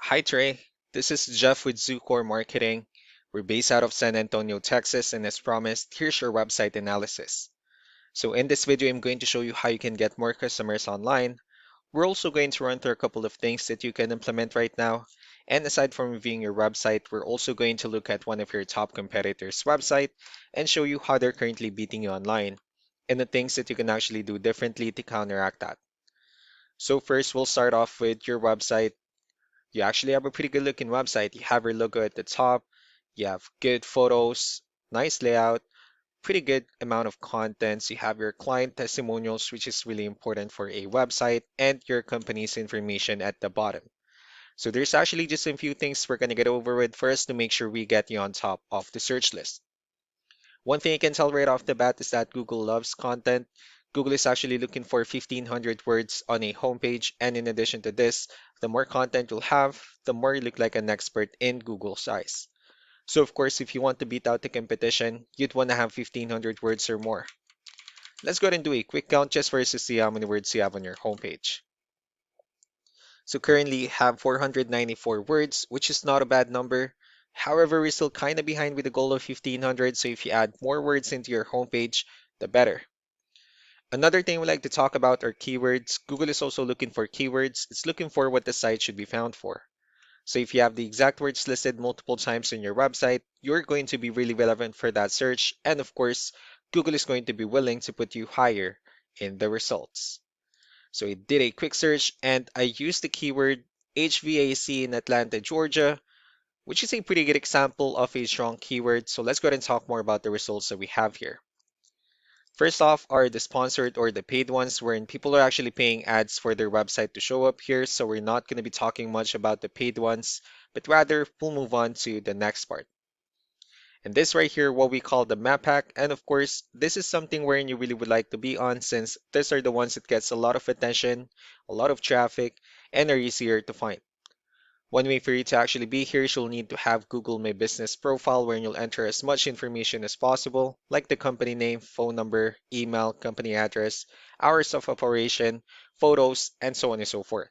Hi Trey, this is Jeff with Zucore Marketing. We're based out of San Antonio, Texas, and as promised, here's your website analysis. So in this video, I'm going to show you how you can get more customers online. We're also going to run through a couple of things that you can implement right now. And aside from reviewing your website, we're also going to look at one of your top competitors' website and show you how they're currently beating you online and the things that you can actually do differently to counteract that. So first, we'll start off with your website. You actually have a pretty good looking website. You have your logo at the top, you have good photos, nice layout, pretty good amount of contents. You have your client testimonials, which is really important for a website, and your company's information at the bottom. So there's actually just a few things we're going to get over with first to make sure we get you on top of the search list. One thing you can tell right off the bat is that Google loves content. Google is actually looking for 1,500 words on a homepage. And in addition to this, the more content you'll have, the more you look like an expert in Google's eyes. So of course, if you want to beat out the competition, you'd want to have 1,500 words or more. Let's go ahead and do a quick count just for us to see how many words you have on your homepage. So currently you have 494 words, which is not a bad number. However, we're still kind of behind with the goal of 1,500, so if you add more words into your homepage, the better. Another thing we like to talk about are keywords. Google is also looking for keywords. It's looking for what the site should be found for. So if you have the exact words listed multiple times on your website, you're going to be really relevant for that search. And of course, Google is going to be willing to put you higher in the results. So I did a quick search and I used the keyword HVAC in Atlanta, Georgia, which is a pretty good example of a strong keyword. So let's go ahead and talk more about the results that we have here. First off are the sponsored or the paid ones, wherein people are actually paying ads for their website to show up here. So we're not going to be talking much about the paid ones, but rather we'll move on to the next part. And this right here, what we call the map hack. And of course, this is something wherein you really would like to be on since these are the ones that gets a lot of attention, a lot of traffic, and are easier to find. One way for you to actually be here is you'll need to have Google My Business profile wherein you'll enter as much information as possible, like the company name, phone number, email, company address, hours of operation, photos, and so on and so forth.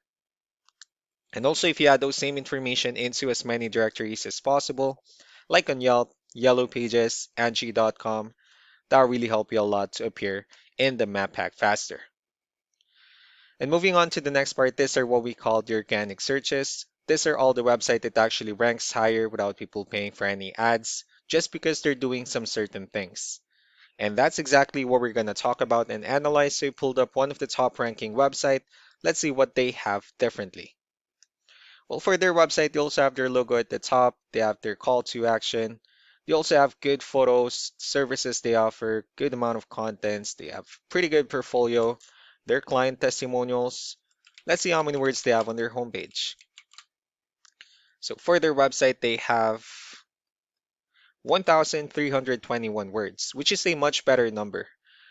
And also if you add those same information into as many directories as possible, like on Yelp, Yellow Pages, Angie.com, that'll really help you a lot to appear in the map pack faster. And moving on to the next part, these are what we call the organic searches. These are all the website that actually ranks higher without people paying for any ads, just because they're doing some certain things. And that's exactly what we're going to talk about and analyze. So we pulled up one of the top ranking website. Let's see what they have differently. Well, for their website, they also have their logo at the top. They have their call to action. They also have good photos, services they offer, good amount of contents. They have pretty good portfolio, their client testimonials. Let's see how many words they have on their homepage. So for their website, they have 1,321 words, which is a much better number.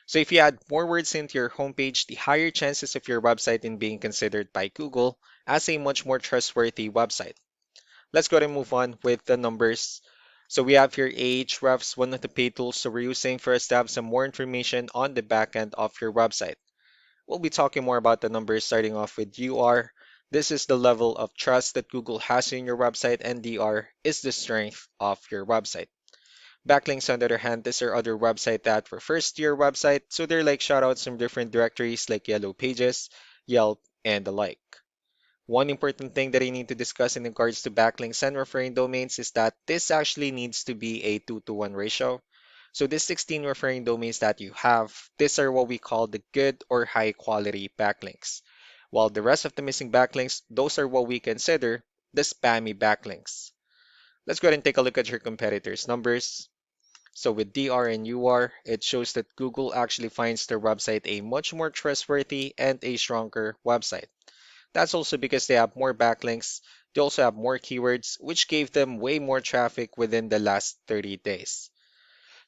So if you add more words into your homepage, the higher chances of your website in being considered by Google as a much more trustworthy website. Let's go ahead and move on with the numbers. So we have here Ahrefs, one of the paid tools that we're using for us to have some more information on the back end of your website. We'll be talking more about the numbers starting off with UR. This is the level of trust that Google has in your website, and DR is the strength of your website. Backlinks, on the other hand, these are other website that refers to your website, so they're like shoutouts from different directories like Yellow Pages, Yelp, and the like. One important thing that I need to discuss in regards to backlinks and referring domains is that this actually needs to be a 2-to-1 ratio. So this 16 referring domains that you have, these are what we call the good or high quality backlinks. While the rest of the missing backlinks, those are what we consider the spammy backlinks. Let's go ahead and take a look at your competitors' numbers. So with DR and UR, it shows that Google actually finds their website a much more trustworthy and a stronger website. That's also because they have more backlinks. They also have more keywords, which gave them way more traffic within the last 30 days.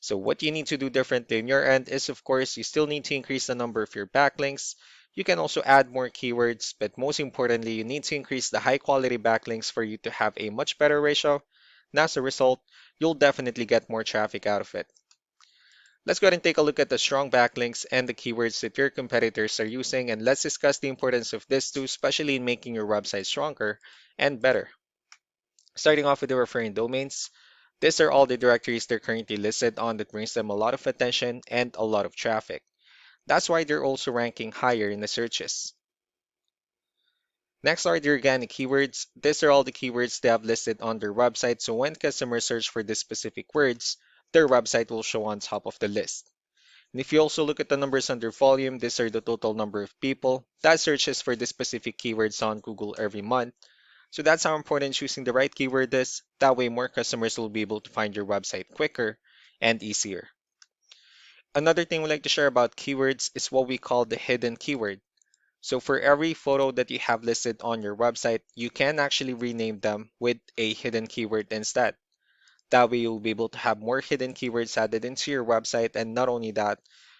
So what you need to do differently on your end is, of course, you still need to increase the number of your backlinks. You can also add more keywords, but most importantly, you need to increase the high quality backlinks for you to have a much better ratio. And as a result, you'll definitely get more traffic out of it. Let's go ahead and take a look at the strong backlinks and the keywords that your competitors are using, and let's discuss the importance of this too, especially in making your website stronger and better. Starting off with the referring domains, these are all the directories they're currently listed on that brings them a lot of attention and a lot of traffic. That's why they're also ranking higher in the searches. Next are the organic keywords. These are all the keywords they have listed on their website, so when customers search for these specific words, their website will show on top of the list. And if you also look at the numbers under volume, these are the total number of people that searches for the specific keywords on Google every month. So that's how important choosing the right keyword is. That way more customers will be able to find your website quicker and easier. Another thing we like to share about keywords is what we call the hidden keyword. So for every photo that you have listed on your website, you can actually rename them with a hidden keyword instead. That way you'll be able to have more hidden keywords added into your website, and not only that,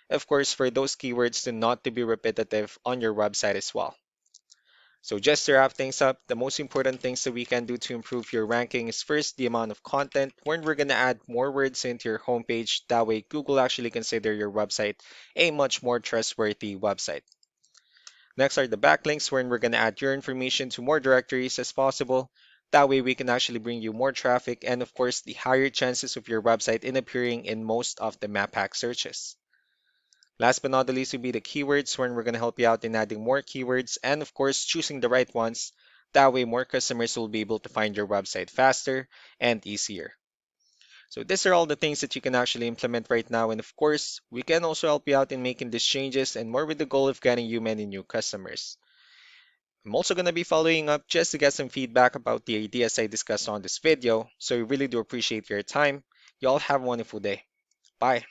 of course, for those keywords to not to be repetitive on your website as well. So just to wrap things up, the most important things that we can do to improve your ranking is first the amount of content, when we're going to add more words into your homepage. That way Google actually consider your website a much more trustworthy website. Next are the backlinks, wherein we're going to add your information to more directories as possible. That way we can actually bring you more traffic and of course the higher chances of your website in appearing in most of the map hack searches. Last but not the least will be the keywords, wherein we're going to help you out in adding more keywords and of course choosing the right ones. That way more customers will be able to find your website faster and easier. So these are all the things that you can actually implement right now, and of course we can also help you out in making these changes and more with the goal of getting you many new customers. I'm also going to be following up just to get some feedback about the ideas I discussed on this video, so I really do appreciate your time. Y'all have a wonderful day. Bye.